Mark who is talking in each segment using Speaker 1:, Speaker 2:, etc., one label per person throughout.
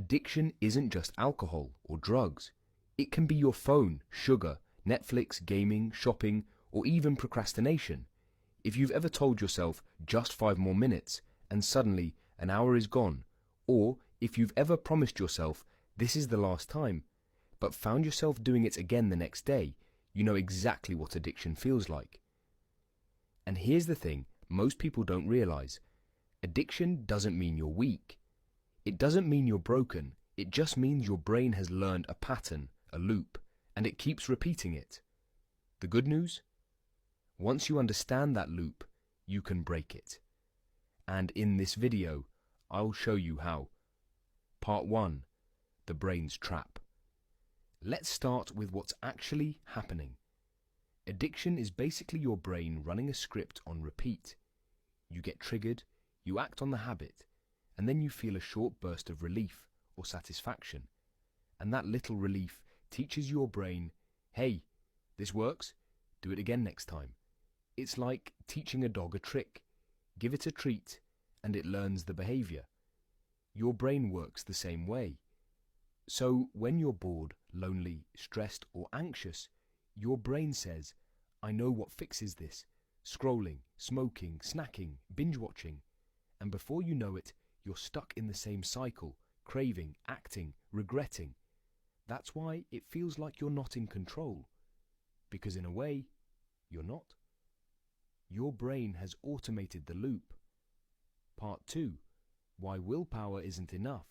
Speaker 1: Addiction isn't just alcohol or drugs. It can be your phone, sugar, Netflix, gaming, shopping, or even procrastination. If you've ever told yourself just 5 more minutes and suddenly an hour is gone, or if you've ever promised yourself this is the last time, but found yourself doing it again the next day, you know exactly what addiction feels like. And here's the thing most people don't realize. Addiction doesn't mean you're weak. It doesn't mean you're broken. It just means your brain has learned a pattern, a loop, and it keeps repeating it. The good news? Once you understand that loop, you can break it. And in this video, I'll show you how. Part 1. The brain's trap. Let's start with what's actually happening. Addiction is basically your brain running a script on repeat. You get triggered, you act on the habit, and then you feel a short burst of relief or satisfaction. And that little relief teaches your brain, hey, this works, do it again next time. It's like teaching a dog a trick. Give it a treat, and it learns the behavior. Your brain works the same way. So when you're bored, lonely, stressed, or anxious, your brain says, I know what fixes this. Scrolling, smoking, snacking, binge-watching. And before you know it, you're stuck in the same cycle, craving, acting, regretting. That's why it feels like you're not in control. Because in a way, you're not. Your brain has automated the loop. Part 2. Why willpower isn't enough.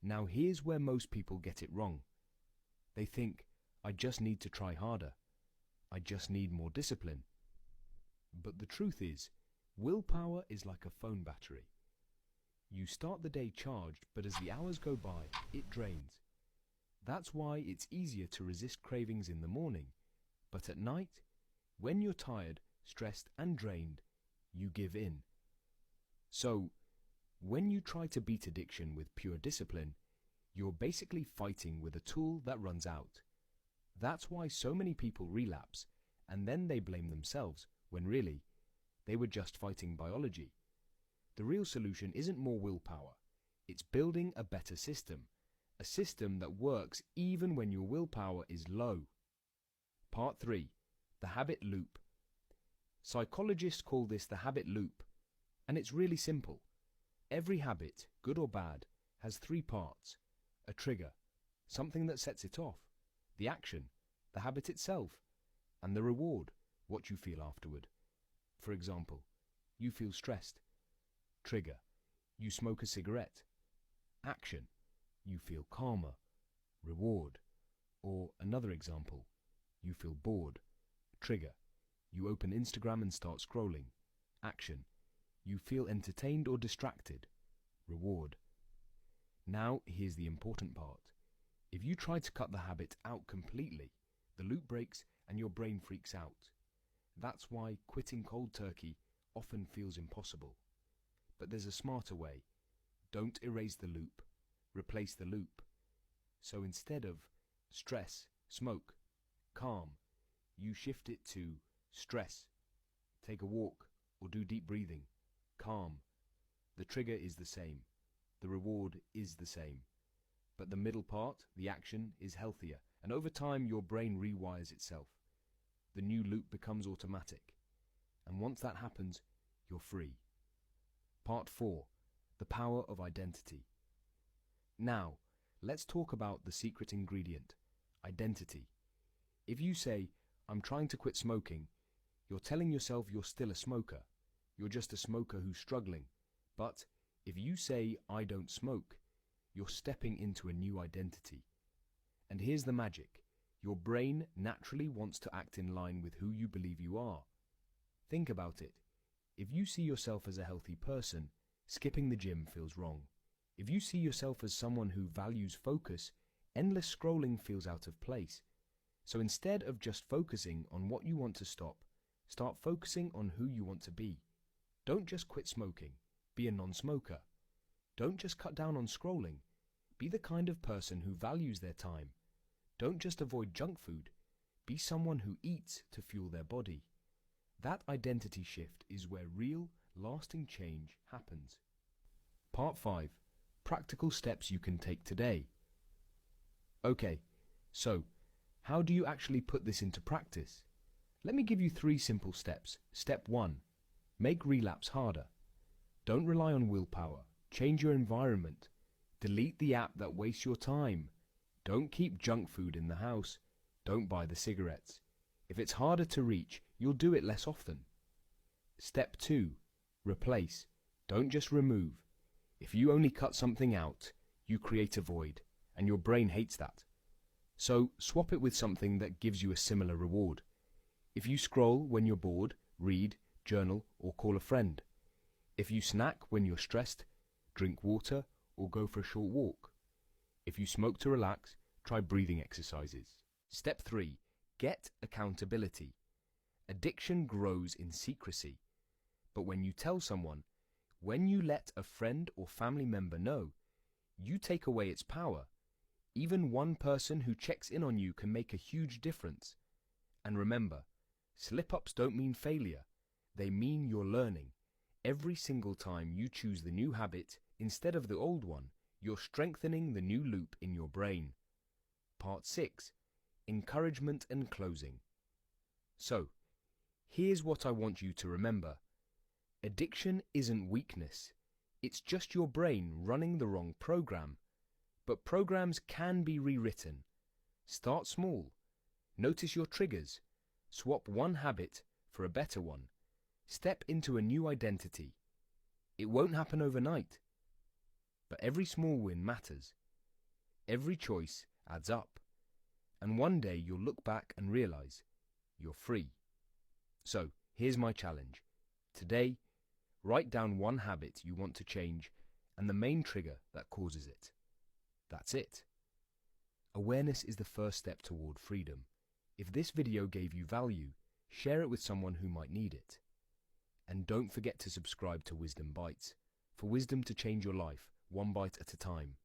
Speaker 1: Now here's where most people get it wrong. They think, I just need to try harder. I just need more discipline. But the truth is, willpower is like a phone battery. You start the day charged, but as the hours go by, it drains. That's why it's easier to resist cravings in the morning. But at night, when you're tired, stressed, and drained, you give in. So, when you try to beat addiction with pure discipline, you're basically fighting with a tool that runs out. That's why so many people relapse, and then they blame themselves, when really, they were just fighting biology. The real solution isn't more willpower. It's building a better system. A system that works even when your willpower is low. Part 3. The habit loop. Psychologists call this the habit loop, and it's really simple. Every habit, good or bad, has 3 parts. A trigger, something that sets it off. The action, the habit itself. And the reward, what you feel afterward. For example, you feel stressed. Trigger, you smoke a cigarette. Action, you feel calmer. Reward. Or another example, you feel bored. Trigger, you open Instagram and start scrolling. Action, you feel entertained or distracted. Reward. Now here's the important part. If you try to cut the habit out completely, the loop breaks and your brain freaks out. That's why quitting cold turkey often feels impossible. But there's a smarter way. Don't erase the loop. Replace the loop. So instead of stress, smoke, calm, you shift it to stress, take a walk or do deep breathing, calm. The trigger is the same. The reward is the same. But the middle part, the action, is healthier, and over time your brain rewires itself. The new loop becomes automatic. And once that happens, you're free. Part 4. The power of identity. Now, let's talk about the secret ingredient, identity. If you say, I'm trying to quit smoking, you're telling yourself you're still a smoker. You're just a smoker who's struggling. But if you say, I don't smoke, you're stepping into a new identity. And here's the magic. Your brain naturally wants to act in line with who you believe you are. Think about it. If you see yourself as a healthy person, skipping the gym feels wrong. If you see yourself as someone who values focus, endless scrolling feels out of place. So instead of just focusing on what you want to stop, start focusing on who you want to be. Don't just quit smoking. Be a non-smoker. Don't just cut down on scrolling. Be the kind of person who values their time. Don't just avoid junk food. Be someone who eats to fuel their body. That identity shift is where real, lasting change happens. Part 5. practical steps you can take today. Okay, so how do you actually put this into practice? Let me give you 3 simple steps. Step 1. Make relapse harder. Don't rely on willpower. Change your environment. Delete the app that wastes your time. Don't keep junk food in the house. Don't buy the cigarettes. If it's harder to reach, you'll do it less often. Step 2. Replace. Don't just remove. If you only cut something out, you create a void, and your brain hates that. So swap it with something that gives you a similar reward. If you scroll when you're bored, read, journal, or call a friend. If you snack when you're stressed, drink water, or go for a short walk. If you smoke to relax, try breathing exercises. Step 3. Get accountability. Addiction grows in secrecy. But when you tell someone, when you let a friend or family member know, you take away its power. Even one person who checks in on you can make a huge difference. And remember, slip-ups don't mean failure. They mean you're learning. Every single time you choose the new habit instead of the old one, you're strengthening the new loop in your brain. Part 6. Encouragement and closing. So, here's what I want you to remember. Addiction isn't weakness. It's just your brain running the wrong program. But programs can be rewritten. Start small. Notice your triggers. Swap one habit for a better one. Step into a new identity. It won't happen overnight. But every small win matters. Every choice adds up. And one day you'll look back and realize you're free. So, here's my challenge. Today, write down one habit you want to change and the main trigger that causes it. That's it. Awareness is the first step toward freedom. If this video gave you value, share it with someone who might need it. And don't forget to subscribe to Wisdom Bites, for wisdom to change your life, one bite at a time.